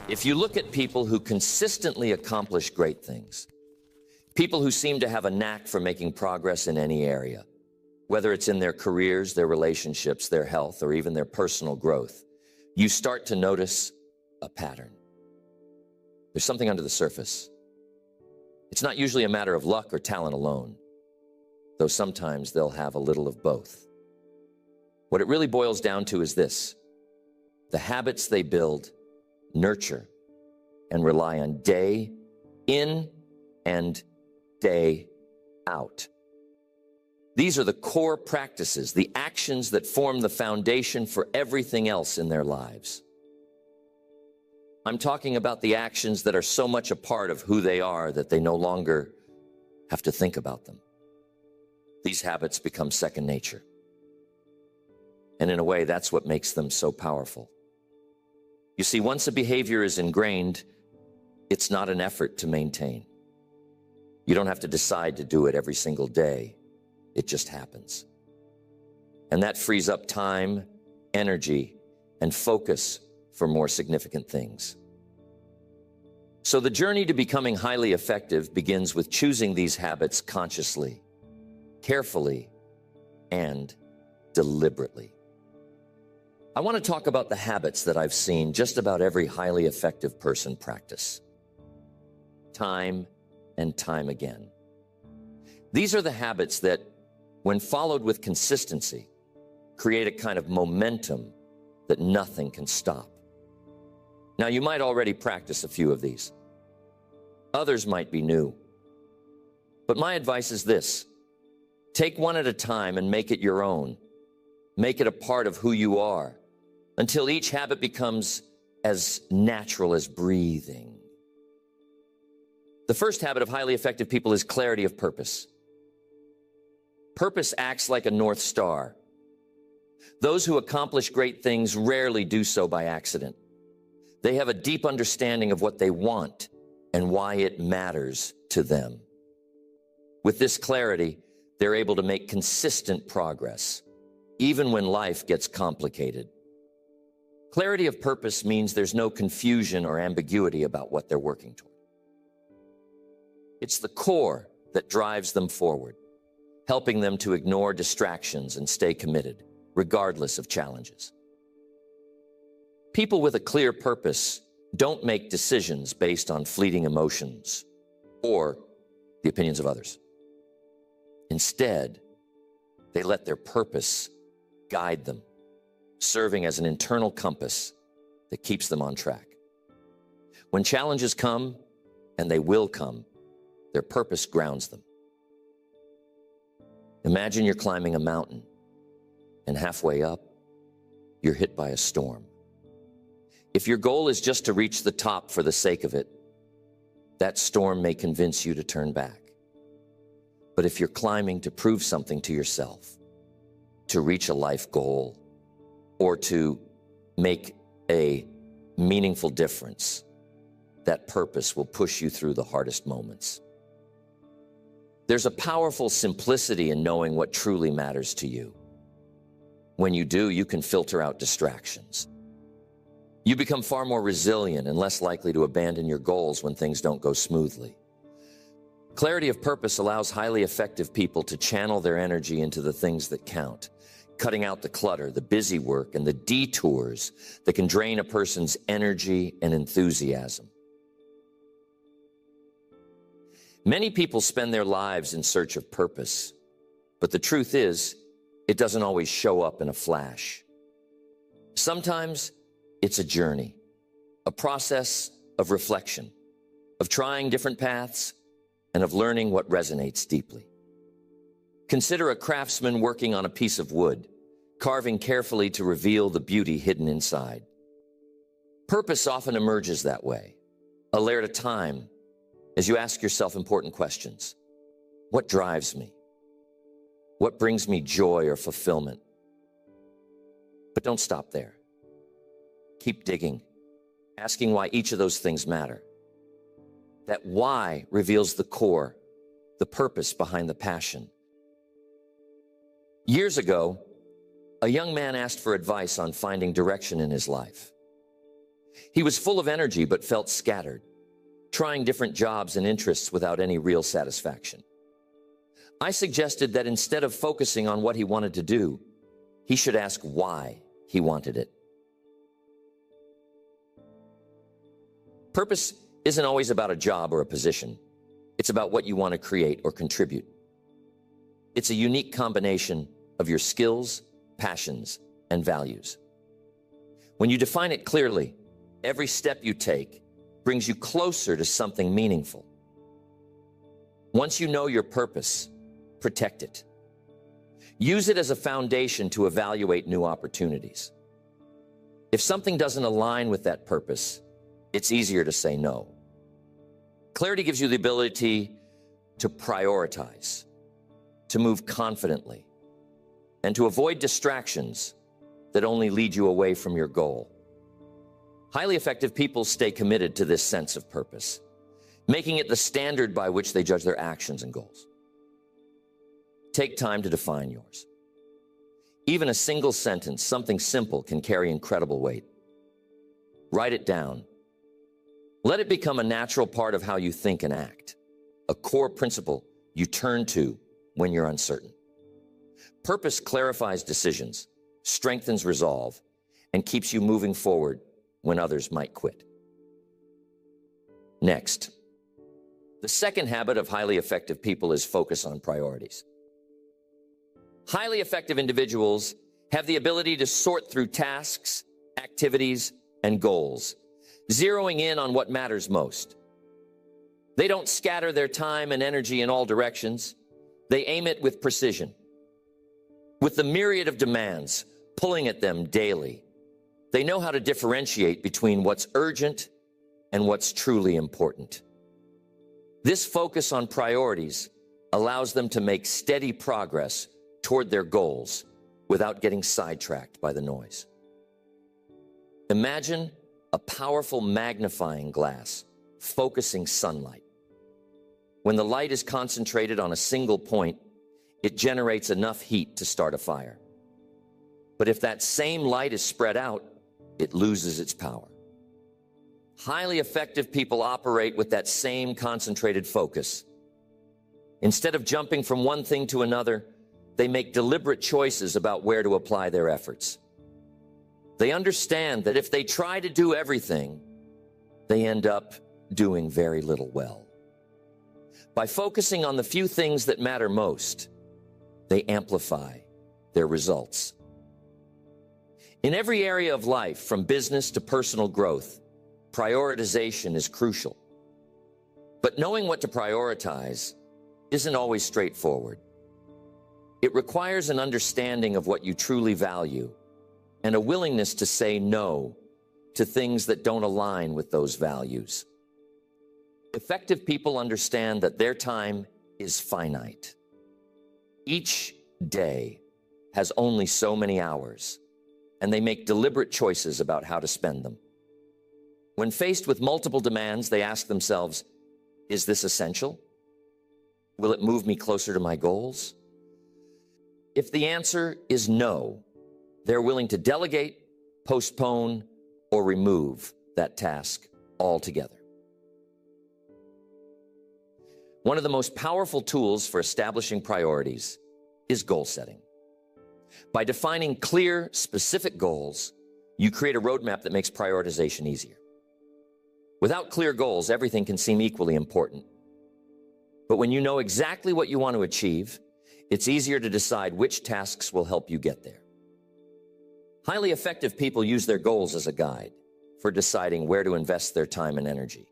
If you look at people who consistently accomplish great things, people who seem to have a knack for making progress in any area, whether it's in their careers, their relationships, their health, or even their personal growth, you start to notice a pattern. There's something under the surface. It's not usually a matter of luck or talent alone, though sometimes they'll have a little of both. What it really boils down to is this: the habits they build, nurture, and rely on day in and day out. These are the core practices, the actions that form the foundation for everything else in their lives. I'm talking about the actions that are so much a part of who they are that they no longer have to think about them. These habits become second nature. And in a way, that's what makes them so powerful. You see, once a behavior is ingrained, it's not an effort to maintain. You don't have to decide to do it every single day. It just happens. And that frees up time, energy, and focus for more significant things. So the journey to becoming highly effective begins with choosing these habits consciously, carefully, and deliberately. I want to talk about the habits that I've seen just about every highly effective person practice, time and time again. These are the habits that, when followed with consistency, create a kind of momentum that nothing can stop. Now, you might already practice a few of these. Others might be new. But my advice is this: take one at a time and make it your own. Make it a part of who you are, until each habit becomes as natural as breathing. The first habit of highly effective people is clarity of purpose. Purpose acts like a North Star. Those who accomplish great things rarely do so by accident. They have a deep understanding of what they want and why it matters to them. With this clarity, they're able to make consistent progress, even when life gets complicated. Clarity of purpose means there's no confusion or ambiguity about what they're working toward. It's the core that drives them forward, helping them to ignore distractions and stay committed, regardless of challenges. People with a clear purpose don't make decisions based on fleeting emotions or the opinions of others. Instead, they let their purpose guide them, serving as an internal compass that keeps them on track. When challenges come, and they will come, their purpose grounds them. Imagine you're climbing a mountain, and halfway up, you're hit by a storm. If your goal is just to reach the top for the sake of it, that storm may convince you to turn back. But if you're climbing to prove something to yourself, to reach a life goal, or to make a meaningful difference, that purpose will push you through the hardest moments. There's a powerful simplicity in knowing what truly matters to you. When you do, you can filter out distractions. You become far more resilient and less likely to abandon your goals when things don't go smoothly. Clarity of purpose allows highly effective people to channel their energy into the things that count, cutting out the clutter, the busy work, and the detours that can drain a person's energy and enthusiasm. Many people spend their lives in search of purpose, but the truth is, it doesn't always show up in a flash. Sometimes it's a journey, a process of reflection, of trying different paths, and of learning what resonates deeply. Consider a craftsman working on a piece of wood, carving carefully to reveal the beauty hidden inside. Purpose often emerges that way, a layer at a time, as you ask yourself important questions. What drives me? What brings me joy or fulfillment? But don't stop there. Keep digging, asking why each of those things matter. That why reveals the core, the purpose behind the passion. Years ago, a young man asked for advice on finding direction in his life. He was full of energy but felt scattered, trying different jobs and interests without any real satisfaction. I suggested that instead of focusing on what he wanted to do, he should ask why he wanted it. Purpose isn't always about a job or a position. It's about what you want to create or contribute. It's a unique combination of your skills, passions, and values. When you define it clearly, every step you take brings you closer to something meaningful. Once you know your purpose, protect it. Use it as a foundation to evaluate new opportunities. If something doesn't align with that purpose, it's easier to say no. Clarity gives you the ability to prioritize, to move confidently, and to avoid distractions that only lead you away from your goal. Highly effective people stay committed to this sense of purpose, making it the standard by which they judge their actions and goals. Take time to define yours. Even a single sentence, something simple, can carry incredible weight. Write it down. Let it become a natural part of how you think and act, a core principle you turn to when you're uncertain. Purpose clarifies decisions, strengthens resolve, and keeps you moving forward when others might quit. Next, the second habit of highly effective people is focus on priorities. Highly effective individuals have the ability to sort through tasks, activities, and goals, zeroing in on what matters most. They don't scatter their time and energy in all directions. They aim it with precision. With the myriad of demands pulling at them daily, they know how to differentiate between what's urgent and what's truly important. This focus on priorities allows them to make steady progress toward their goals without getting sidetracked by the noise. Imagine a powerful magnifying glass focusing sunlight. When the light is concentrated on a single point, it generates enough heat to start a fire. But if that same light is spread out, it loses its power. Highly effective people operate with that same concentrated focus. Instead of jumping from one thing to another, they make deliberate choices about where to apply their efforts. They understand that if they try to do everything, they end up doing very little well. By focusing on the few things that matter most, they amplify their results. In every area of life, from business to personal growth, prioritization is crucial. But knowing what to prioritize isn't always straightforward. It requires an understanding of what you truly value and a willingness to say no to things that don't align with those values. Effective people understand that their time is finite. Each day has only so many hours, and they make deliberate choices about how to spend them. When faced with multiple demands, they ask themselves, is this essential? Will it move me closer to my goals? If the answer is no, they're willing to delegate, postpone, or remove that task altogether. One of the most powerful tools for establishing priorities is goal setting. By defining clear, specific goals, you create a roadmap that makes prioritization easier. Without clear goals, everything can seem equally important. But when you know exactly what you want to achieve, it's easier to decide which tasks will help you get there. Highly effective people use their goals as a guide for deciding where to invest their time and energy.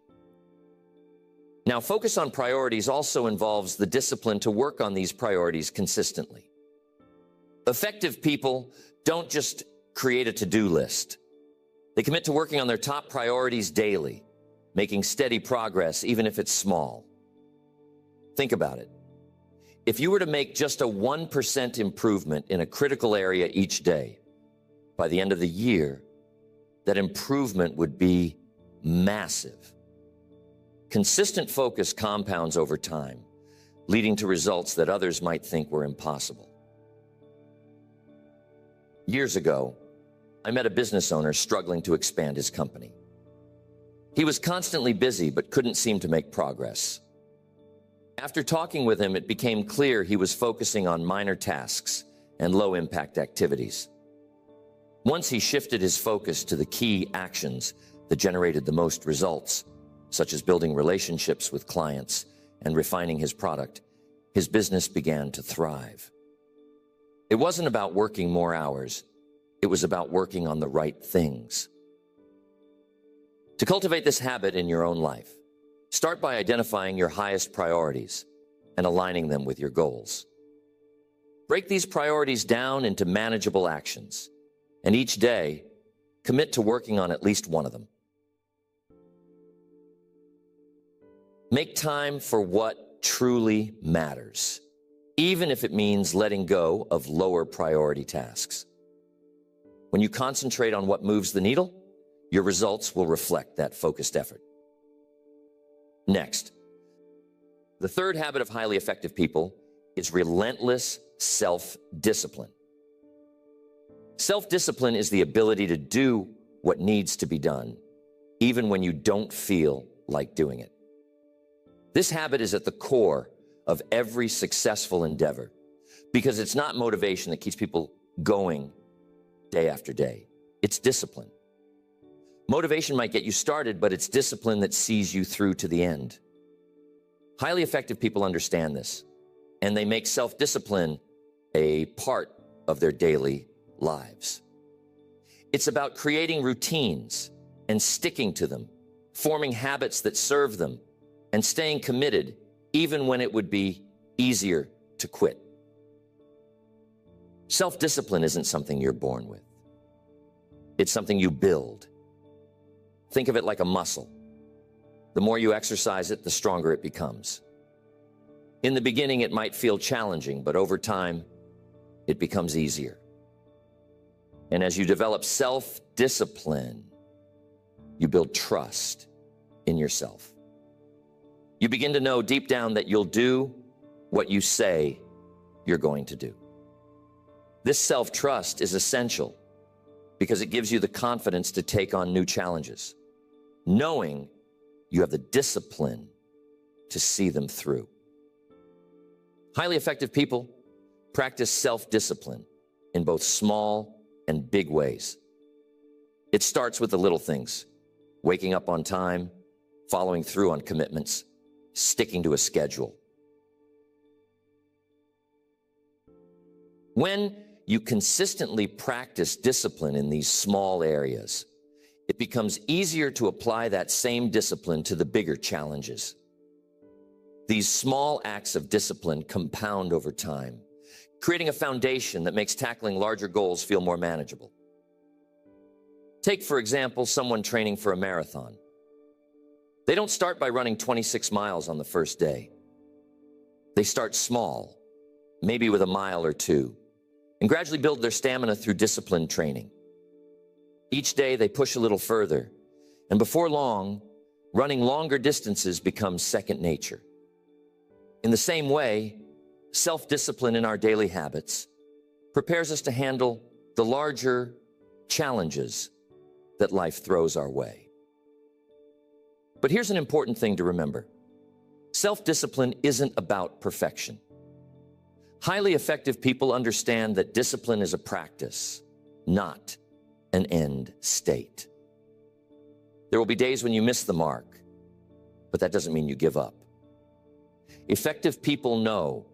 Now, focus on priorities also involves the discipline to work on these priorities consistently. Effective people don't just create a to-do list. They commit to working on their top priorities daily, making steady progress even if it's small. Think about it. If you were to make just a 1% improvement in a critical area each day, by the end of the year, that improvement would be massive. Consistent focus compounds over time, leading to results that others might think were impossible. Years ago, I met a business owner struggling to expand his company. He was constantly busy but couldn't seem to make progress. After talking with him, it became clear he was focusing on minor tasks and low-impact activities. Once he shifted his focus to the key actions that generated the most results, such as building relationships with clients and refining his product, his business began to thrive. It wasn't about working more hours. It was about working on the right things. To cultivate this habit in your own life, start by identifying your highest priorities and aligning them with your goals. Break these priorities down into manageable actions, and each day, commit to working on at least one of them. Make time for what truly matters, even if it means letting go of lower priority tasks. When you concentrate on what moves the needle, your results will reflect that focused effort. Next, the third habit of highly effective people is relentless self-discipline. Self-discipline is the ability to do what needs to be done, even when you don't feel like doing it. This habit is at the core of every successful endeavor because it's not motivation that keeps people going day after day. It's discipline. Motivation might get you started, but it's discipline that sees you through to the end. Highly effective people understand this, and they make self-discipline a part of their daily lives. It's about creating routines and sticking to them, forming habits that serve them, and staying committed even when it would be easier to quit. Self-discipline isn't something you're born with. It's something you build. Think of it like a muscle. The more you exercise it, the stronger it becomes. In the beginning, it might feel challenging, but over time, it becomes easier. And as you develop self-discipline, you build trust in yourself. You begin to know deep down that you'll do what you say you're going to do. This self-trust is essential because it gives you the confidence to take on new challenges, knowing you have the discipline to see them through. Highly effective people practice self-discipline in both small and big ways. It starts with the little things: waking up on time, following through on commitments, sticking to a schedule. When you consistently practice discipline in these small areas, it becomes easier to apply that same discipline to the bigger challenges. These small acts of discipline compound over time, creating a foundation that makes tackling larger goals feel more manageable. Take, for example, someone training for a marathon. They don't start by running 26 miles on the first day. They start small, maybe with a mile or two, and gradually build their stamina through disciplined training. Each day they push a little further, and before long, running longer distances becomes second nature. In the same way, self-discipline in our daily habits prepares us to handle the larger challenges that life throws our way. But here's an important thing to remember. Self-discipline isn't about perfection. Highly effective people understand that discipline is a practice, not an end state. There will be days when you miss the mark, but that doesn't mean you give up. Effective people know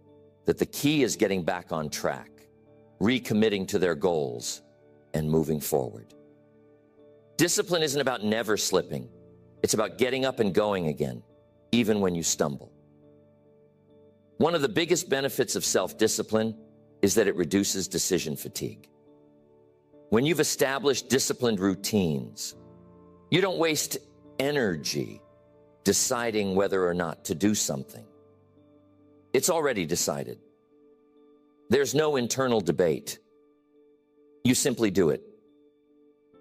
that the key is getting back on track, recommitting to their goals, and moving forward. Discipline isn't about never slipping. It's about getting up and going again, even when you stumble. One of the biggest benefits of self-discipline is that it reduces decision fatigue. When you've established disciplined routines, you don't waste energy deciding whether or not to do something. It's already decided. There's no internal debate. You simply do it.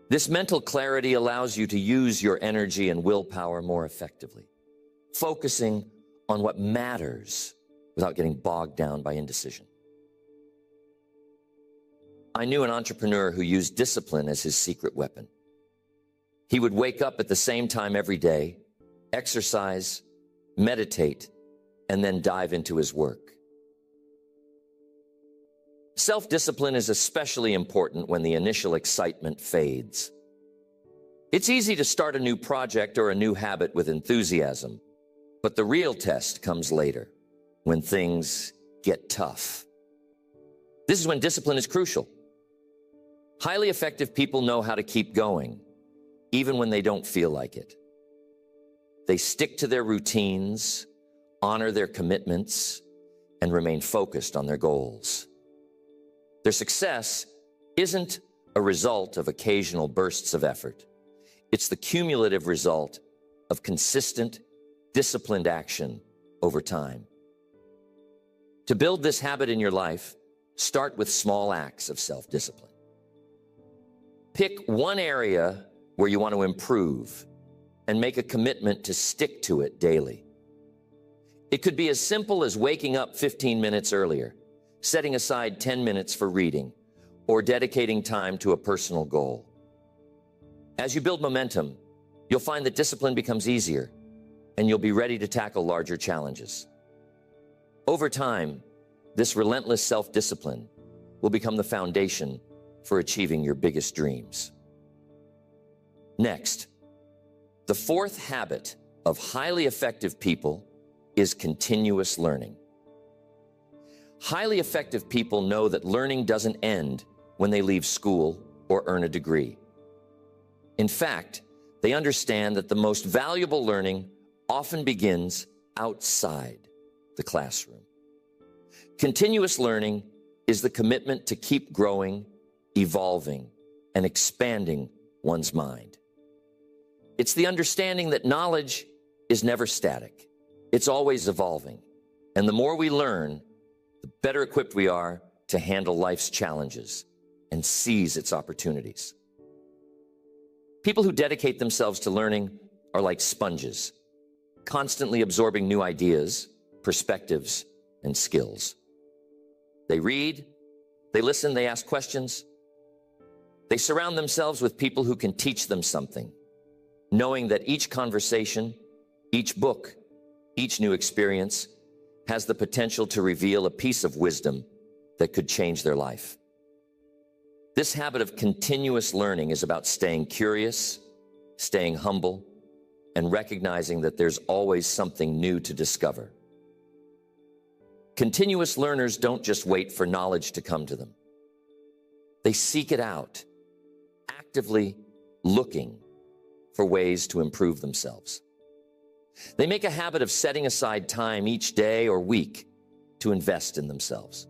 This mental clarity allows you to use your energy and willpower more effectively, focusing on what matters without getting bogged down by indecision. I knew an entrepreneur who used discipline as his secret weapon. He would wake up at the same time every day, exercise, meditate, and then dive into his work. Self-discipline is especially important when the initial excitement fades. It's easy to start a new project or a new habit with enthusiasm, but the real test comes later, when things get tough. This is when discipline is crucial. Highly effective people know how to keep going, even when they don't feel like it. They stick to their routines, honor their commitments, and remain focused on their goals. Their success isn't a result of occasional bursts of effort. It's the cumulative result of consistent, disciplined action over time. To build this habit in your life, start with small acts of self-discipline. Pick one area where you want to improve and make a commitment to stick to it daily. It could be as simple as waking up 15 minutes earlier, setting aside 10 minutes for reading, or dedicating time to a personal goal. As you build momentum, you'll find that discipline becomes easier, and you'll be ready to tackle larger challenges. Over time, this relentless self-discipline will become the foundation for achieving your biggest dreams. Next, the fourth habit of highly effective people is continuous learning. Highly effective people know that learning doesn't end when they leave school or earn a degree. In fact, they understand that the most valuable learning often begins outside the classroom. Continuous learning is the commitment to keep growing, evolving, and expanding one's mind. It's the understanding that knowledge is never static. It's always evolving. And the more we learn, the better equipped we are to handle life's challenges and seize its opportunities. People who dedicate themselves to learning are like sponges, constantly absorbing new ideas, perspectives, and skills. They read, they listen, they ask questions. They surround themselves with people who can teach them something, knowing that each conversation, each book, each new experience has the potential to reveal a piece of wisdom that could change their life. This habit of continuous learning is about staying curious, staying humble, and recognizing that there's always something new to discover. Continuous learners don't just wait for knowledge to come to them. They seek it out, actively looking for ways to improve themselves. They make a habit of setting aside time each day or week to invest in themselves,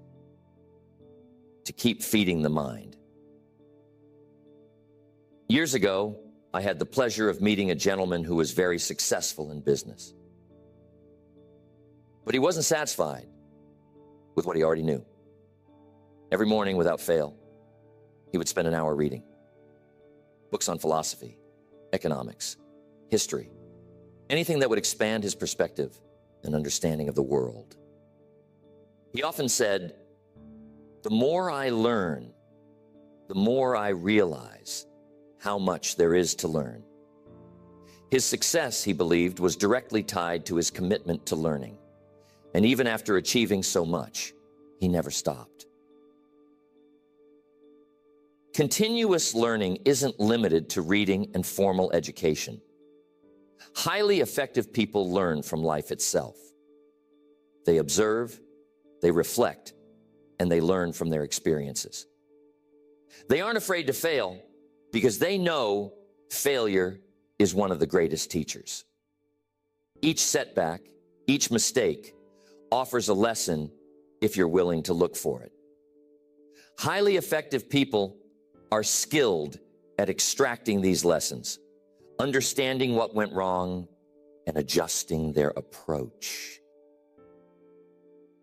to keep feeding the mind. Years ago, I had the pleasure of meeting a gentleman who was very successful in business. But he wasn't satisfied with what he already knew. Every morning, without fail, he would spend an hour reading books on philosophy, economics, history, anything that would expand his perspective and understanding of the world. He often said, "The more I learn, the more I realize how much there is to learn." His success, he believed, was directly tied to his commitment to learning. And even after achieving so much, he never stopped. Continuous learning isn't limited to reading and formal education. Highly effective people learn from life itself. They observe, they reflect, and they learn from their experiences. They aren't afraid to fail because they know failure is one of the greatest teachers. Each setback, each mistake offers a lesson if you're willing to look for it. Highly effective people are skilled at extracting these lessons, understanding what went wrong, and adjusting their approach.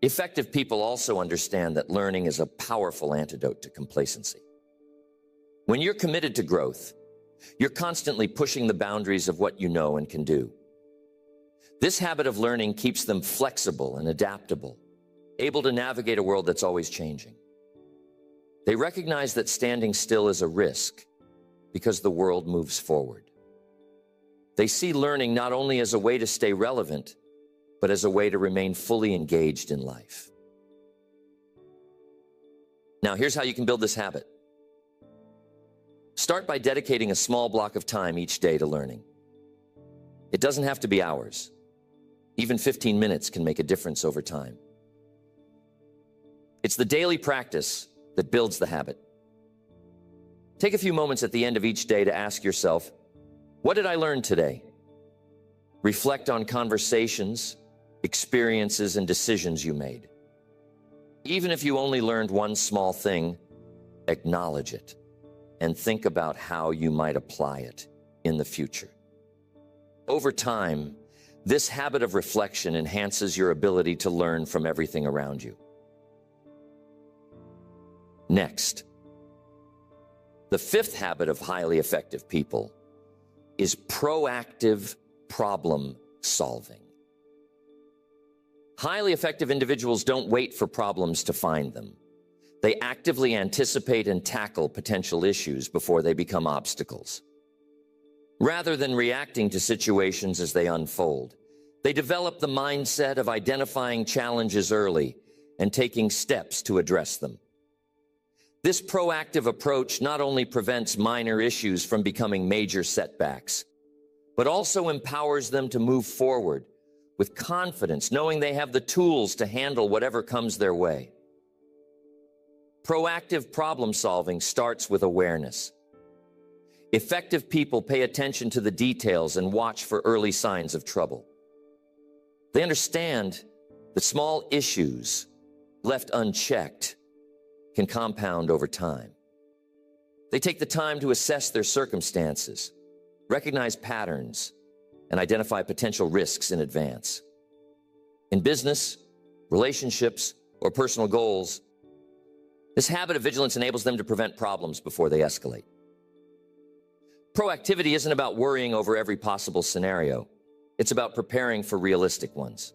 Effective people also understand that learning is a powerful antidote to complacency. When you're committed to growth, you're constantly pushing the boundaries of what you know and can do. This habit of learning keeps them flexible and adaptable, able to navigate a world that's always changing. They recognize that standing still is a risk because the world moves forward. They see learning not only as a way to stay relevant, but as a way to remain fully engaged in life. Now, here's how you can build this habit. Start by dedicating a small block of time each day to learning. It doesn't have to be hours. Even 15 minutes can make a difference over time. It's the daily practice that builds the habit. Take a few moments at the end of each day to ask yourself, what did I learn today? Reflect on conversations, experiences, and decisions you made. Even if you only learned one small thing, acknowledge it and think about how you might apply it in the future. Over time, this habit of reflection enhances your ability to learn from everything around you. Next, the fifth habit of highly effective people is proactive problem solving. Highly effective individuals don't wait for problems to find them. They actively anticipate and tackle potential issues before they become obstacles. Rather than reacting to situations as they unfold, they develop the mindset of identifying challenges early and taking steps to address them. This proactive approach not only prevents minor issues from becoming major setbacks, but also empowers them to move forward with confidence, knowing they have the tools to handle whatever comes their way. Proactive problem solving starts with awareness. Effective people pay attention to the details and watch for early signs of trouble. They understand that small issues left unchecked can compound over time. They take the time to assess their circumstances, recognize patterns, and identify potential risks in advance. In business, relationships, or personal goals, this habit of vigilance enables them to prevent problems before they escalate. Proactivity isn't about worrying over every possible scenario. It's about preparing for realistic ones.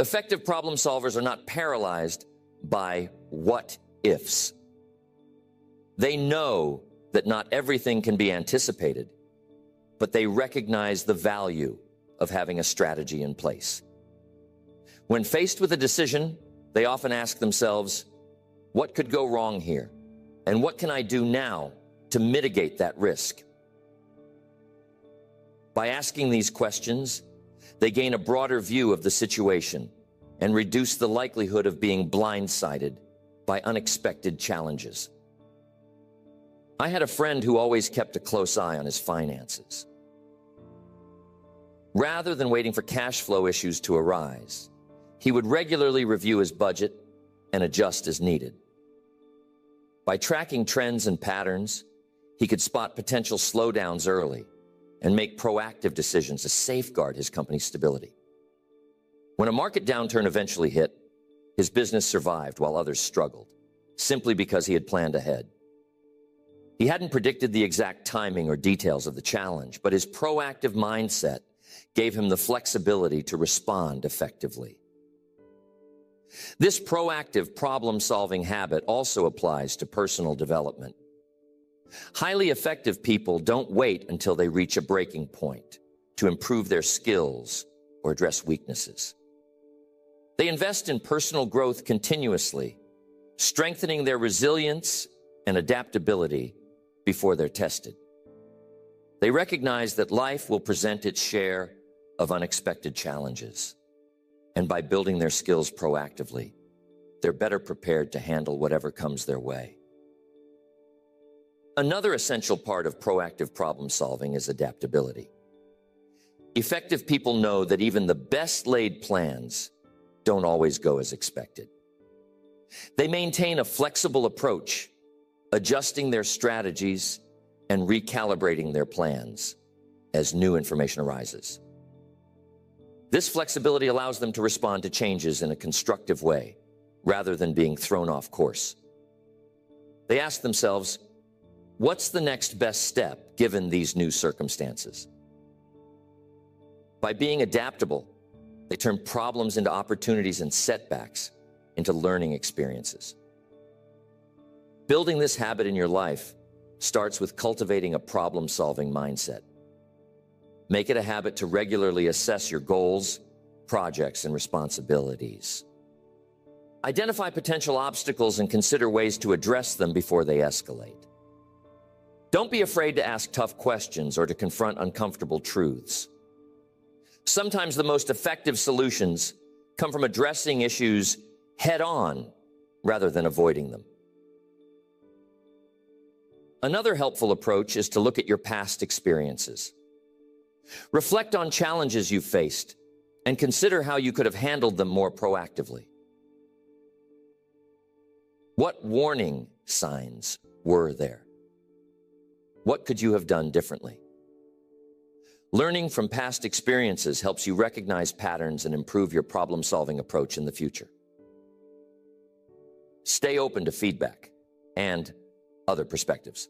Effective problem solvers are not paralyzed by what-ifs. They know that not everything can be anticipated, but they recognize the value of having a strategy in place. When faced with a decision, they often ask themselves, what could go wrong here? And what can I do now to mitigate that risk? By asking these questions, they gain a broader view of the situation and reduce the likelihood of being blindsided by unexpected challenges. I had a friend who always kept a close eye on his finances. Rather than waiting for cash flow issues to arise, he would regularly review his budget and adjust as needed. By tracking trends and patterns, he could spot potential slowdowns early and make proactive decisions to safeguard his company's stability. When a market downturn eventually hit, his business survived while others struggled, simply because he had planned ahead. He hadn't predicted the exact timing or details of the challenge, but his proactive mindset gave him the flexibility to respond effectively. This proactive problem-solving habit also applies to personal development. Highly effective people don't wait until they reach a breaking point to improve their skills or address weaknesses. They invest in personal growth continuously, strengthening their resilience and adaptability before they're tested. They recognize that life will present its share of unexpected challenges, and by building their skills proactively, they're better prepared to handle whatever comes their way. Another essential part of proactive problem solving is adaptability. Effective people know that even the best laid plans don't always go as expected. They maintain a flexible approach, adjusting their strategies and recalibrating their plans as new information arises. This flexibility allows them to respond to changes in a constructive way, rather than being thrown off course. They ask themselves, what's the next best step given these new circumstances? By being adaptable, they turn problems into opportunities and setbacks into learning experiences. Building this habit in your life starts with cultivating a problem-solving mindset. Make it a habit to regularly assess your goals, projects, and responsibilities. Identify potential obstacles and consider ways to address them before they escalate. Don't be afraid to ask tough questions or to confront uncomfortable truths. Sometimes the most effective solutions come from addressing issues head-on rather than avoiding them. Another helpful approach is to look at your past experiences. Reflect on challenges you've faced and consider how you could have handled them more proactively. What warning signs were there? What could you have done differently? Learning from past experiences helps you recognize patterns and improve your problem-solving approach in the future. Stay open to feedback and other perspectives.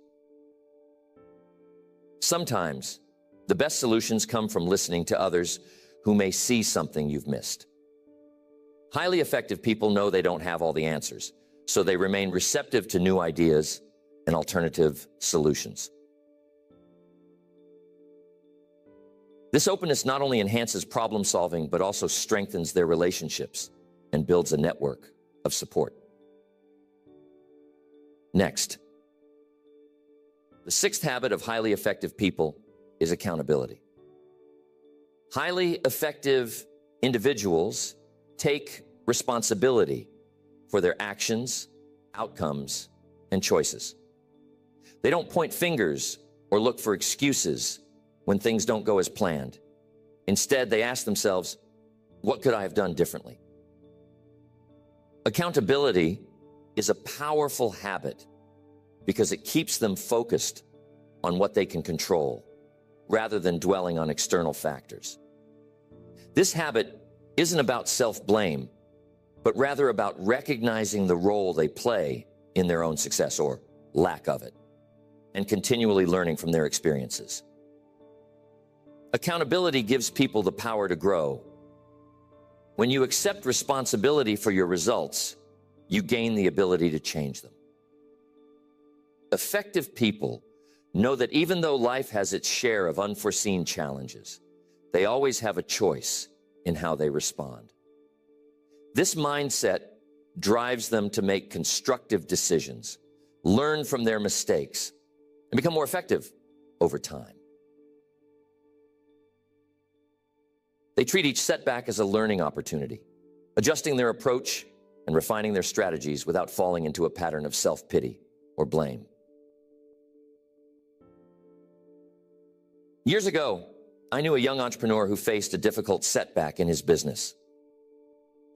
Sometimes, the best solutions come from listening to others who may see something you've missed. Highly effective people know they don't have all the answers, so they remain receptive to new ideas and alternative solutions. This openness not only enhances problem solving, but also strengthens their relationships and builds a network of support. Next, the sixth habit of highly effective people is accountability. Highly effective individuals take responsibility for their actions, outcomes, and choices. They don't point fingers or look for excuses when things don't go as planned. Instead, they ask themselves, what could I have done differently? Accountability is a powerful habit because it keeps them focused on what they can control rather than dwelling on external factors. This habit isn't about self-blame, but rather about recognizing the role they play in their own success or lack of it, and continually learning from their experiences. Accountability gives people the power to grow. When you accept responsibility for your results, you gain the ability to change them. Effective people know that even though life has its share of unforeseen challenges, they always have a choice in how they respond. This mindset drives them to make constructive decisions, learn from their mistakes, and become more effective over time. They treat each setback as a learning opportunity, adjusting their approach and refining their strategies without falling into a pattern of self-pity or blame. Years ago, I knew a young entrepreneur who faced a difficult setback in his business.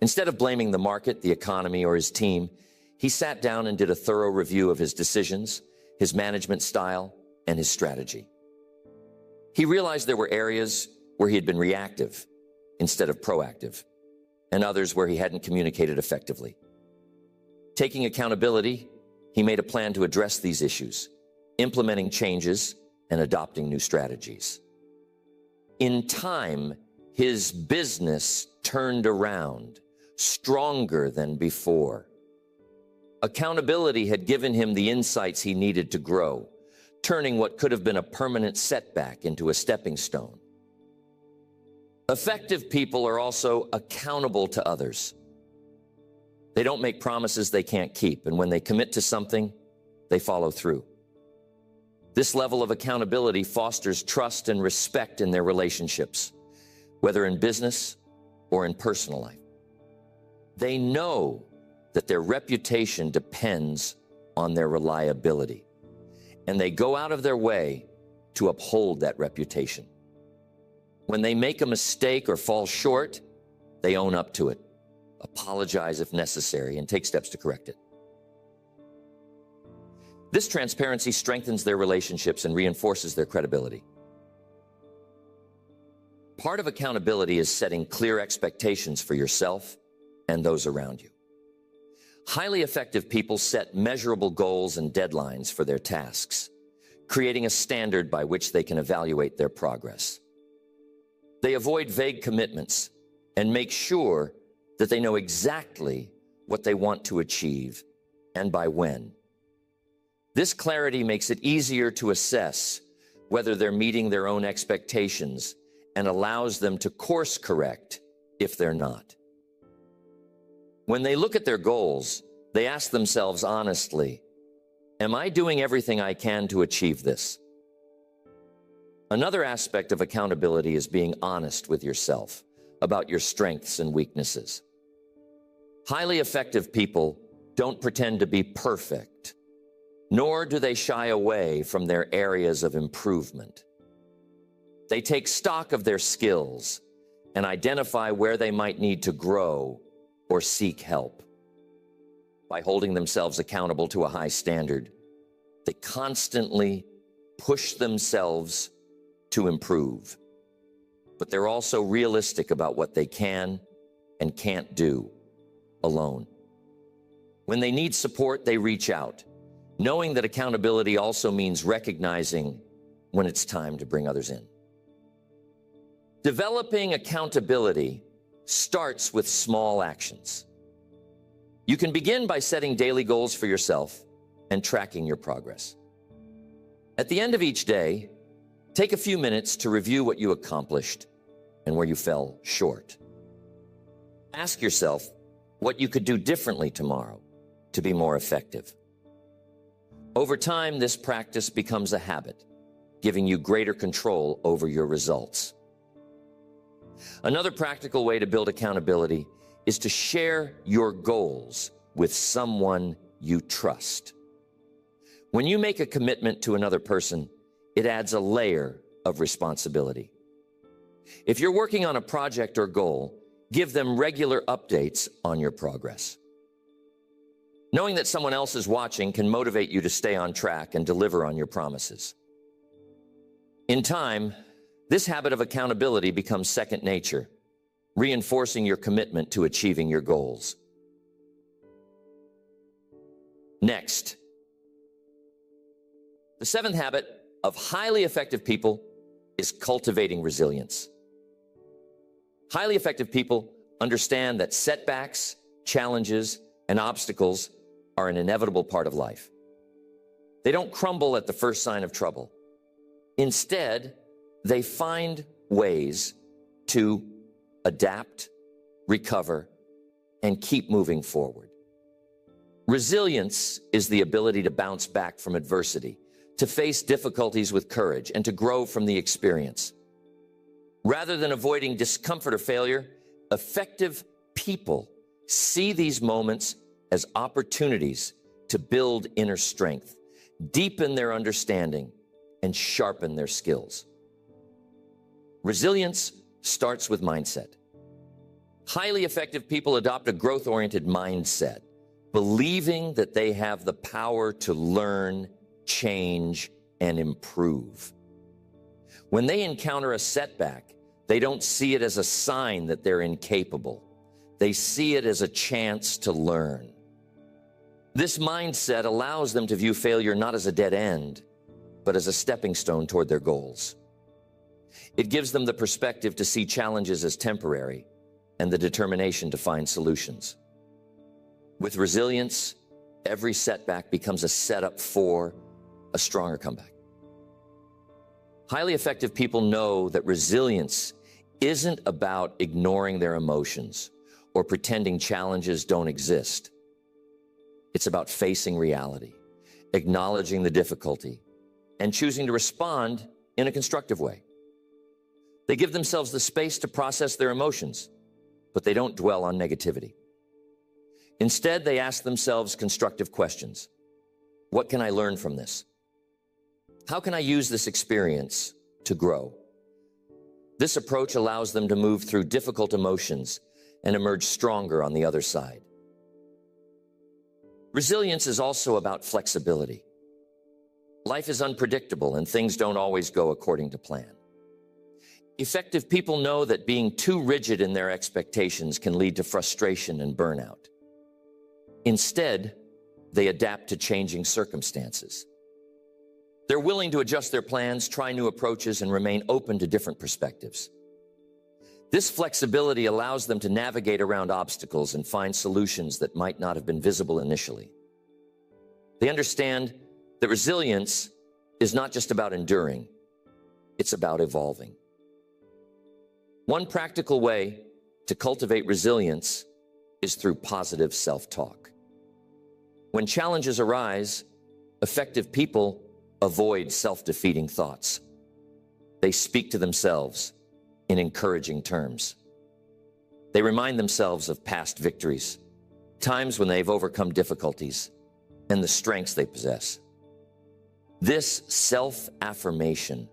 Instead of blaming the market, the economy, or his team, he sat down and did a thorough review of his decisions, his management style, and his strategy. He realized there were areas where he had been reactive instead of proactive, and others where he hadn't communicated effectively. Taking accountability, he made a plan to address these issues, implementing changes and adopting new strategies. In time, his business turned around, stronger than before. Accountability had given him the insights he needed to grow, turning what could have been a permanent setback into a stepping stone. Effective people are also accountable to others. They don't make promises they can't keep, and when they commit to something, they follow through. This level of accountability fosters trust and respect in their relationships, whether in business or in personal life. They know that their reputation depends on their reliability, and they go out of their way to uphold that reputation. When they make a mistake or fall short, they own up to it, apologize if necessary, and take steps to correct it. This transparency strengthens their relationships and reinforces their credibility. Part of accountability is setting clear expectations for yourself and those around you. Highly effective people set measurable goals and deadlines for their tasks, creating a standard by which they can evaluate their progress. They avoid vague commitments and make sure that they know exactly what they want to achieve and by when. This clarity makes it easier to assess whether they're meeting their own expectations and allows them to course correct if they're not. When they look at their goals, they ask themselves honestly, am I doing everything I can to achieve this? Another aspect of accountability is being honest with yourself about your strengths and weaknesses. Highly effective people don't pretend to be perfect, nor do they shy away from their areas of improvement. They take stock of their skills and identify where they might need to grow or seek help. By holding themselves accountable to a high standard, they constantly push themselves to improve. But they're also realistic about what they can and can't do alone. When they need support, they reach out, knowing that accountability also means recognizing when it's time to bring others in. Developing accountability starts with small actions. You can begin by setting daily goals for yourself and tracking your progress. At the end of each day, take a few minutes to review what you accomplished and where you fell short. Ask yourself what you could do differently tomorrow to be more effective. Over time, this practice becomes a habit, giving you greater control over your results. Another practical way to build accountability is to share your goals with someone you trust. When you make a commitment to another person, it adds a layer of responsibility. If you're working on a project or goal, give them regular updates on your progress. Knowing that someone else is watching can motivate you to stay on track and deliver on your promises. In time, this habit of accountability becomes second nature, reinforcing your commitment to achieving your goals. Next, the seventh habit of highly effective people is cultivating resilience. Highly effective people understand that setbacks, challenges, and obstacles are an inevitable part of life. They don't crumble at the first sign of trouble. Instead, they find ways to adapt, recover, and keep moving forward. Resilience is the ability to bounce back from adversity, to face difficulties with courage, and to grow from the experience. Rather than avoiding discomfort or failure, effective people see these moments as opportunities to build inner strength, deepen their understanding, and sharpen their skills. Resilience starts with mindset. Highly effective people adopt a growth-oriented mindset, believing that they have the power to learn, change, and improve. When they encounter a setback, they don't see it as a sign that they're incapable. They see it as a chance to learn. This mindset allows them to view failure not as a dead end, but as a stepping stone toward their goals. It gives them the perspective to see challenges as temporary and the determination to find solutions. With resilience, every setback becomes a setup for a stronger comeback. Highly effective people know that resilience isn't about ignoring their emotions or pretending challenges don't exist. It's about facing reality, acknowledging the difficulty, and choosing to respond in a constructive way. They give themselves the space to process their emotions, but they don't dwell on negativity. Instead, they ask themselves constructive questions. What can I learn from this? How can I use this experience to grow? This approach allows them to move through difficult emotions and emerge stronger on the other side. Resilience is also about flexibility. Life is unpredictable and things don't always go according to plan. Effective people know that being too rigid in their expectations can lead to frustration and burnout. Instead, they adapt to changing circumstances. They're willing to adjust their plans, try new approaches, and remain open to different perspectives. This flexibility allows them to navigate around obstacles and find solutions that might not have been visible initially. They understand that resilience is not just about enduring, it's about evolving. One practical way to cultivate resilience is through positive self-talk. When challenges arise, effective people avoid self-defeating thoughts. They speak to themselves in encouraging terms. They remind themselves of past victories, times when they've overcome difficulties, and the strengths they possess. This self-affirmation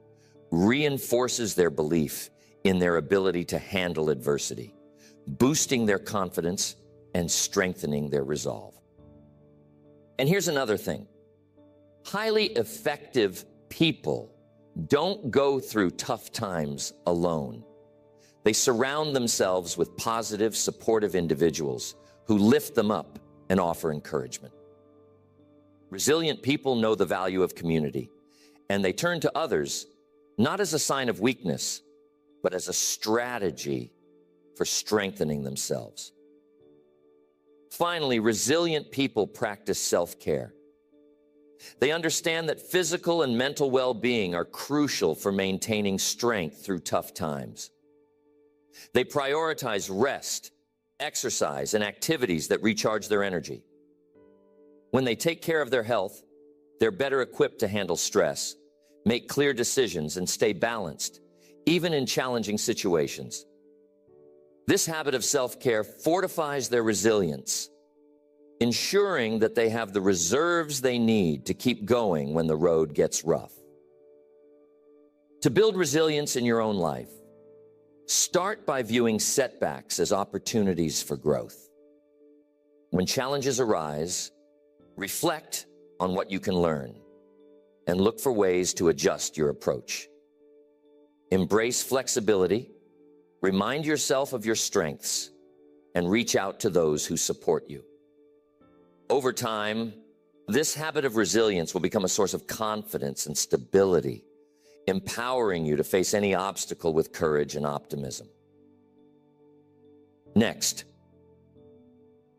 reinforces their belief in their ability to handle adversity, boosting their confidence and strengthening their resolve. And here's another thing. Highly effective people don't go through tough times alone. They surround themselves with positive, supportive individuals who lift them up and offer encouragement. Resilient people know the value of community, and they turn to others not as a sign of weakness, but as a strategy for strengthening themselves. Finally, resilient people practice self-care. They understand that physical and mental well-being are crucial for maintaining strength through tough times. They prioritize rest, exercise, and activities that recharge their energy. When they take care of their health, they're better equipped to handle stress, make clear decisions, and stay balanced, even in challenging situations. This habit of self-care fortifies their resilience, ensuring that they have the reserves they need to keep going when the road gets rough. To build resilience in your own life, start by viewing setbacks as opportunities for growth. When challenges arise, reflect on what you can learn and look for ways to adjust your approach. Embrace flexibility, remind yourself of your strengths, and reach out to those who support you. Over time, this habit of resilience will become a source of confidence and stability, empowering you to face any obstacle with courage and optimism. Next,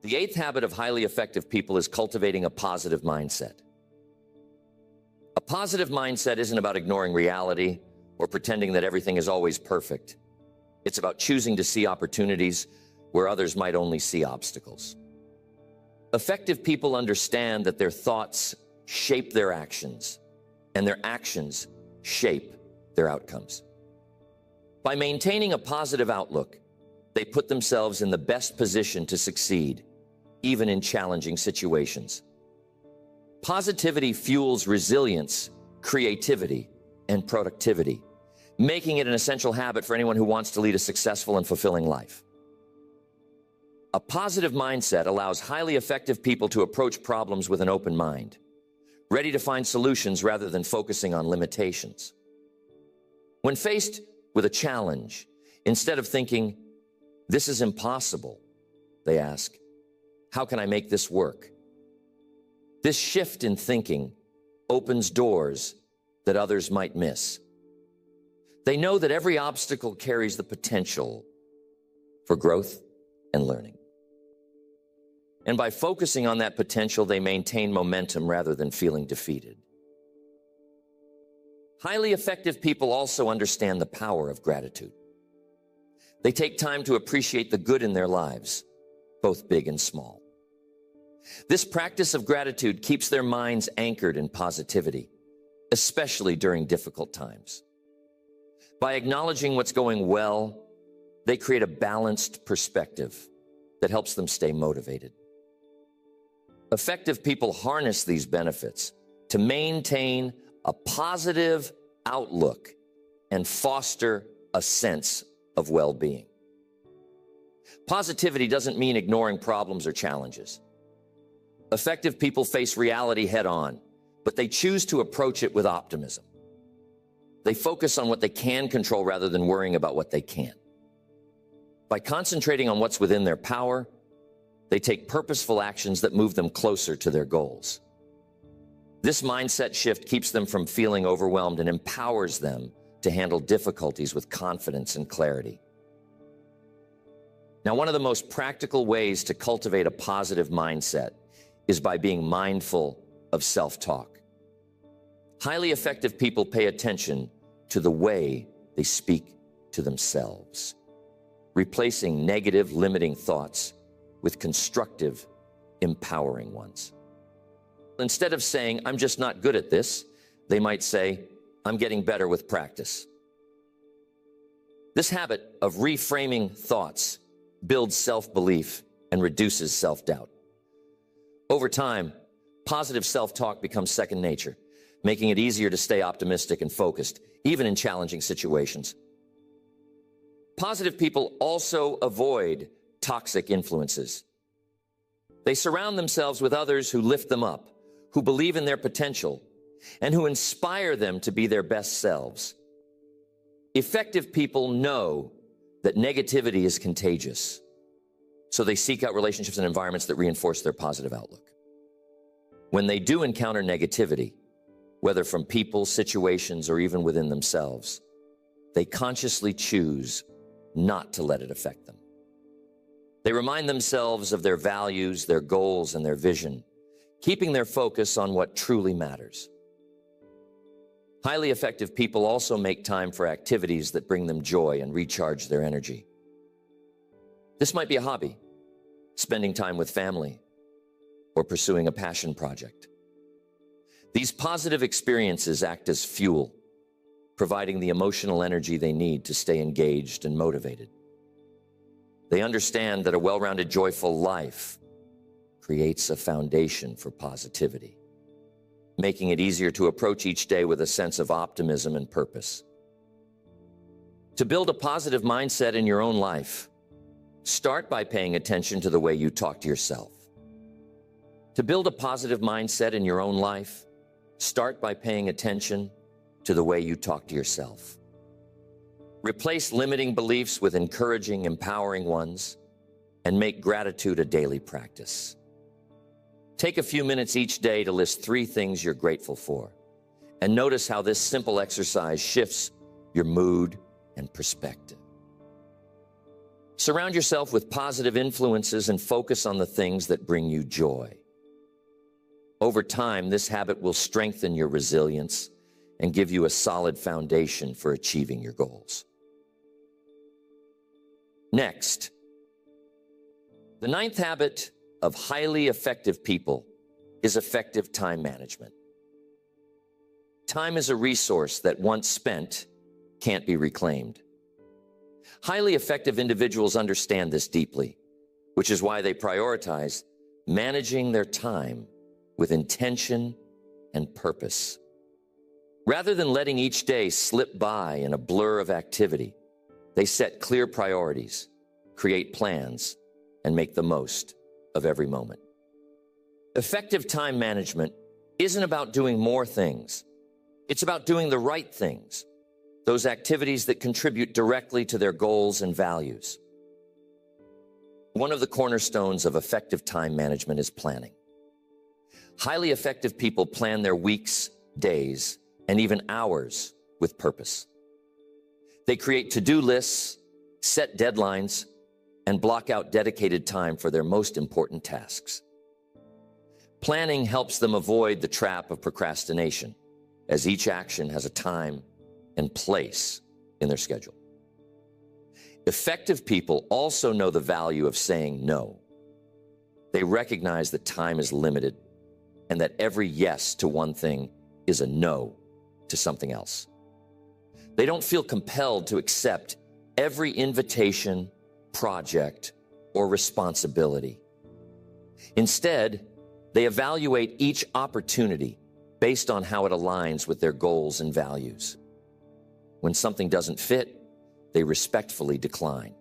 the 8th habit of highly effective people is cultivating a positive mindset. A positive mindset isn't about ignoring reality or pretending that everything is always perfect. It's about choosing to see opportunities where others might only see obstacles. Effective people understand that their thoughts shape their actions, and their actions shape their outcomes. By maintaining a positive outlook, they put themselves in the best position to succeed, even in challenging situations. Positivity fuels resilience, creativity, and productivity, making it an essential habit for anyone who wants to lead a successful and fulfilling life. A positive mindset allows highly effective people to approach problems with an open mind, ready to find solutions rather than focusing on limitations. When faced with a challenge, instead of thinking, "This is impossible," they ask, "How can I make this work?" This shift in thinking opens doors that others might miss. They know that every obstacle carries the potential for growth and learning. And by focusing on that potential, they maintain momentum rather than feeling defeated. Highly effective people also understand the power of gratitude. They take time to appreciate the good in their lives, both big and small. This practice of gratitude keeps their minds anchored in positivity, especially during difficult times. By acknowledging what's going well, they create a balanced perspective that helps them stay motivated. Effective people harness these benefits to maintain a positive outlook and foster a sense of well-being. Positivity doesn't mean ignoring problems or challenges. Effective people face reality head-on, but they choose to approach it with optimism. They focus on what they can control rather than worrying about what they can't. By concentrating on what's within their power, they take purposeful actions that move them closer to their goals. This mindset shift keeps them from feeling overwhelmed and empowers them to handle difficulties with confidence and clarity. Now, one of the most practical ways to cultivate a positive mindset is by being mindful of self-talk. Highly effective people pay attention to the way they speak to themselves. replacing negative, limiting thoughts with constructive, empowering ones. Instead of saying, "I'm just not good at this," they might say, "I'm getting better with practice." This habit of reframing thoughts builds self-belief and reduces self-doubt. Over time, positive self-talk becomes second nature, making it easier to stay optimistic and focused, even in challenging situations. Positive people also avoid toxic influences. They surround themselves with others who lift them up, who believe in their potential, and who inspire them to be their best selves. Effective people know that negativity is contagious, so they seek out relationships and environments that reinforce their positive outlook. When they do encounter negativity, whether from people, situations, or even within themselves, they consciously choose not to let it affect them. They remind themselves of their values, their goals, and their vision, keeping their focus on what truly matters. Highly effective people also make time for activities that bring them joy and recharge their energy. This might be a hobby, spending time with family, or pursuing a passion project. These positive experiences act as fuel, providing the emotional energy they need to stay engaged and motivated. They understand that a well-rounded, joyful life creates a foundation for positivity, making it easier to approach each day with a sense of optimism and purpose. To build a positive mindset in your own life, start by paying attention to the way you talk to yourself. To build a positive mindset in your own life, start by paying attention to the way you talk to yourself. Replace limiting beliefs with encouraging, empowering ones, and make gratitude a daily practice. Take a few minutes each day to list 3 things you're grateful for, and notice how this simple exercise shifts your mood and perspective. Surround yourself with positive influences and focus on the things that bring you joy. Over time, this habit will strengthen your resilience and give you a solid foundation for achieving your goals. Next, the 9th habit of highly effective people is effective time management. Time is a resource that once spent can't be reclaimed. Highly effective individuals understand this deeply, which is why they prioritize managing their time with intention and purpose. Rather than letting each day slip by in a blur of activity, they set clear priorities, create plans, and make the most of every moment. Effective time management isn't about doing more things. It's about doing the right things, those activities that contribute directly to their goals and values. One of the cornerstones of effective time management is planning. Highly effective people plan their weeks, days, and even hours with purpose. They create to-do lists, set deadlines, and block out dedicated time for their most important tasks. Planning helps them avoid the trap of procrastination, as each action has a time and place in their schedule. Effective people also know the value of saying no. They recognize that time is limited and that every yes to one thing is a no to something else. They don't feel compelled to accept every invitation, project, or responsibility. Instead, they evaluate each opportunity based on how it aligns with their goals and values. When something doesn't fit, they respectfully decline.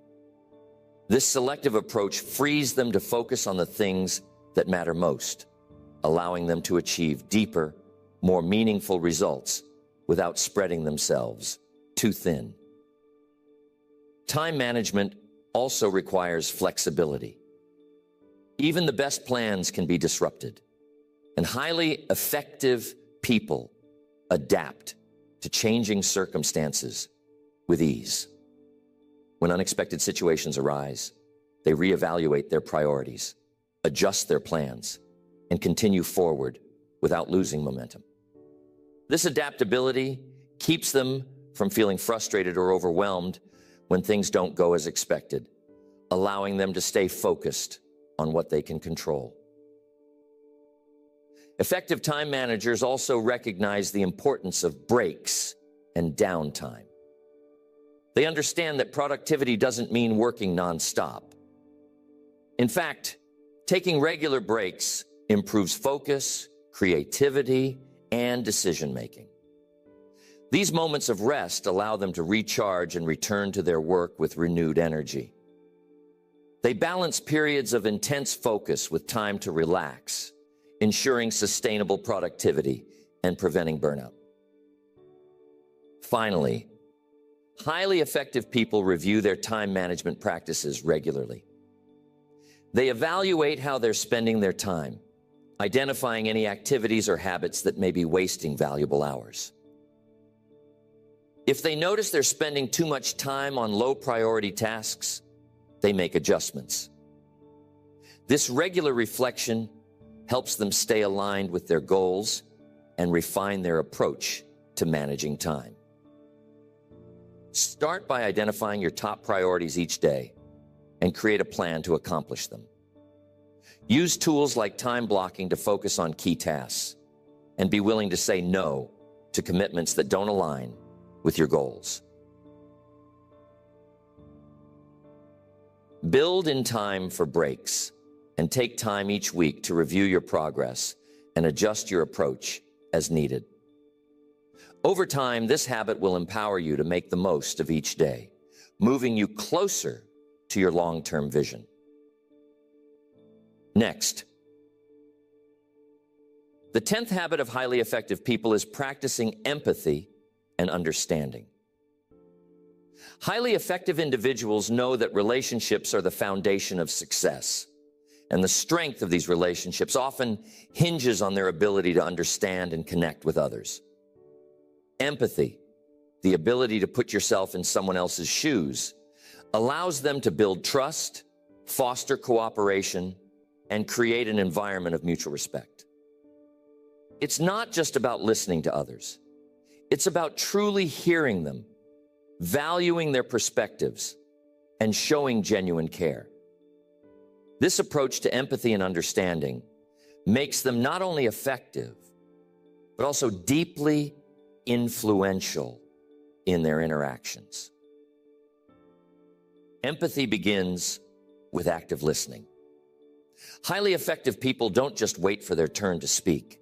This selective approach frees them to focus on the things that matter most, allowing them to achieve deeper, more meaningful results without spreading themselves too thin. Time management also requires flexibility. Even the best plans can be disrupted, and highly effective people adapt to changing circumstances with ease. When unexpected situations arise, they reevaluate their priorities, adjust their plans, and continue forward without losing momentum. This adaptability keeps them from feeling frustrated or overwhelmed when things don't go as expected, allowing them to stay focused on what they can control. Effective time managers also recognize the importance of breaks and downtime. They understand that productivity doesn't mean working nonstop. In fact, taking regular breaks improves focus, creativity, and decision-making. These moments of rest allow them to recharge and return to their work with renewed energy. They balance periods of intense focus with time to relax, ensuring sustainable productivity and preventing burnout. Finally, highly effective people review their time management practices regularly. They evaluate how they're spending their time, identifying any activities or habits that may be wasting valuable hours. If they notice they're spending too much time on low-priority tasks, they make adjustments. This regular reflection helps them stay aligned with their goals and refine their approach to managing time. Start by identifying your top priorities each day and create a plan to accomplish them. Use tools like time blocking to focus on key tasks and be willing to say no to commitments that don't align with your goals. Build in time for breaks and take time each week to review your progress and adjust your approach as needed. Over time, this habit will empower you to make the most of each day, moving you closer to your long-term vision. Next, the 10th habit of highly effective people is practicing empathy and understanding. Highly effective individuals know that relationships are the foundation of success, and the strength of these relationships often hinges on their ability to understand and connect with others. Empathy, the ability to put yourself in someone else's shoes, allows them to build trust, foster cooperation, and create an environment of mutual respect. It's not just about listening to others. It's about truly hearing them, valuing their perspectives, and showing genuine care. This approach to empathy and understanding makes them not only effective, but also deeply influential in their interactions. Empathy begins with active listening. Highly effective people don't just wait for their turn to speak.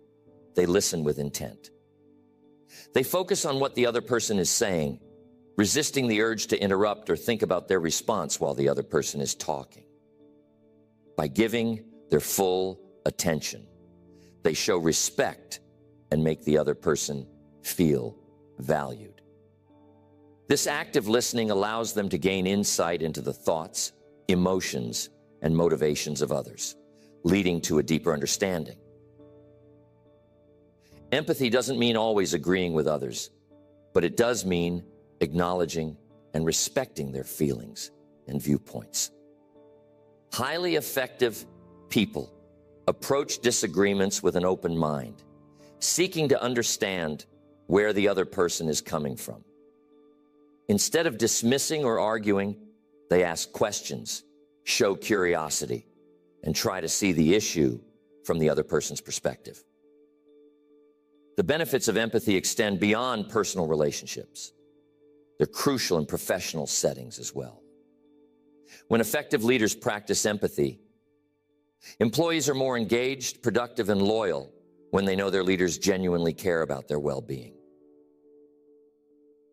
They listen with intent. They focus on what the other person is saying, resisting the urge to interrupt or think about their response while the other person is talking. By giving their full attention, they show respect and make the other person feel valued. This active listening allows them to gain insight into the thoughts, emotions, and motivations of others, leading to a deeper understanding. Empathy doesn't mean always agreeing with others, but it does mean acknowledging and respecting their feelings and viewpoints. Highly effective people approach disagreements with an open mind, seeking to understand where the other person is coming from. Instead of dismissing or arguing, they ask questions, show curiosity, and try to see the issue from the other person's perspective. The benefits of empathy extend beyond personal relationships. They're crucial in professional settings as well. When effective leaders practice empathy, employees are more engaged, productive, and loyal when they know their leaders genuinely care about their well-being.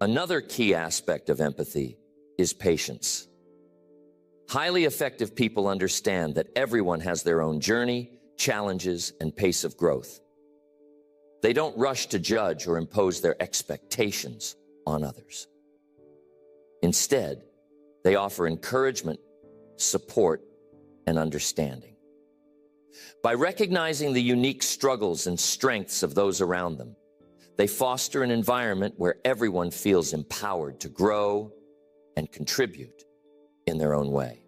Another key aspect of empathy is patience. Highly effective people understand that everyone has their own journey, challenges, and pace of growth. They don't rush to judge or impose their expectations on others. Instead, they offer encouragement, support, and understanding. By recognizing the unique struggles and strengths of those around them, they foster an environment where everyone feels empowered to grow and contribute in their own way.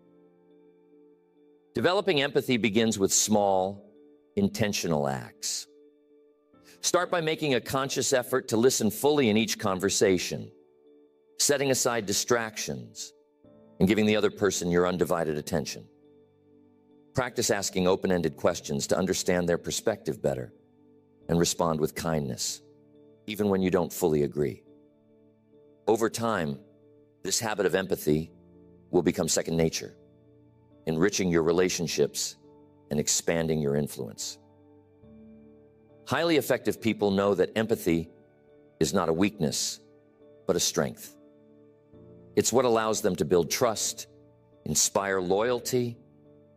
Developing empathy begins with small, intentional acts. Start by making a conscious effort to listen fully in each conversation. setting aside distractions, and giving the other person your undivided attention. Practice asking open-ended questions to understand their perspective better and respond with kindness, even when you don't fully agree. Over time, this habit of empathy will become second nature, enriching your relationships and expanding your influence. Highly effective people know that empathy is not a weakness, but a strength. It's what allows them to build trust, inspire loyalty,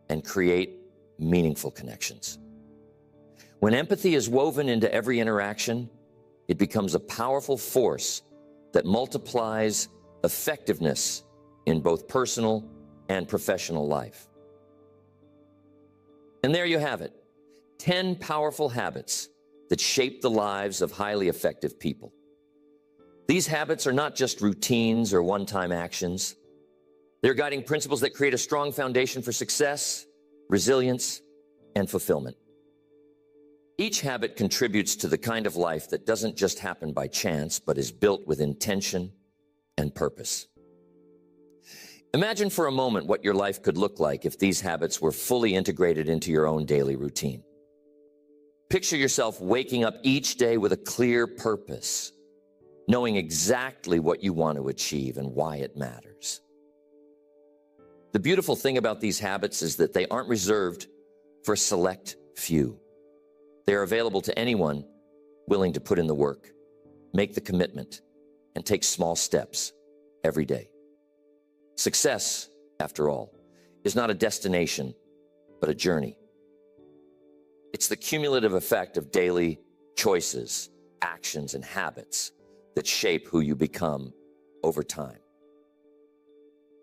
and create meaningful connections. When empathy is woven into every interaction, it becomes a powerful force that multiplies effectiveness in both personal and professional life. And there you have it, 10 powerful habits that shape the lives of highly effective people. These habits are not just routines or one-time actions. They're guiding principles that create a strong foundation for success, resilience, and fulfillment. Each habit contributes to the kind of life that doesn't just happen by chance, but is built with intention and purpose. Imagine for a moment what your life could look like if these habits were fully integrated into your own daily routine. Picture yourself waking up each day with a clear purpose, knowing exactly what you want to achieve and why it matters. The beautiful thing about these habits is that they aren't reserved for a select few. They are available to anyone willing to put in the work, make the commitment, and take small steps every day. Success, after all, is not a destination, but a journey. It's the cumulative effect of daily choices, actions, and habits that shape who you become over time.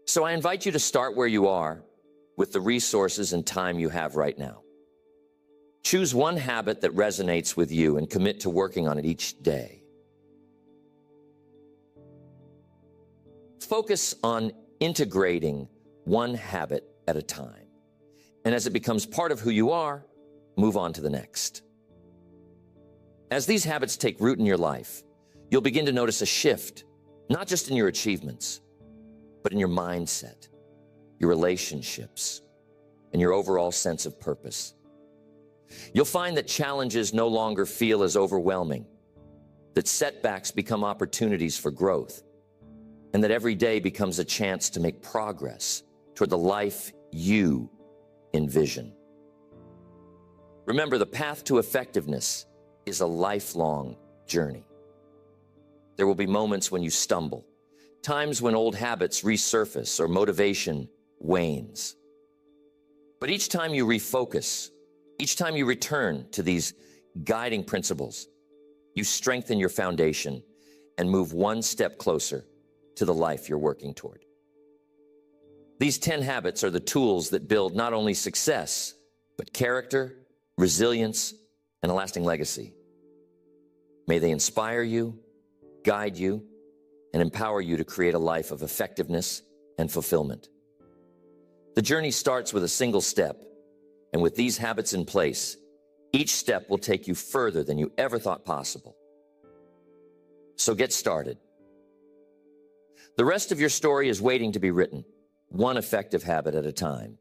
So I invite you to start where you are with the resources and time you have right now. Choose one habit that resonates with you and commit to working on it each day. Focus on integrating one habit at a time. And as it becomes part of who you are, move on to the next. As these habits take root in your life, you'll begin to notice a shift, not just in your achievements, but in your mindset, your relationships, and your overall sense of purpose. You'll find that challenges no longer feel as overwhelming, that setbacks become opportunities for growth, and that every day becomes a chance to make progress toward the life you envision. Remember, the path to effectiveness is a lifelong journey. There will be moments when you stumble, times when old habits resurface or motivation wanes. But each time you refocus, each time you return to these guiding principles, you strengthen your foundation and move one step closer to the life you're working toward. These 10 habits are the tools that build not only success, but character, resilience, and a lasting legacy. May they inspire you, guide you, and empower you to create a life of effectiveness and fulfillment. The journey starts with a single step, and with these habits in place, each step will take you further than you ever thought possible. So get started. The rest of your story is waiting to be written, one effective habit at a time.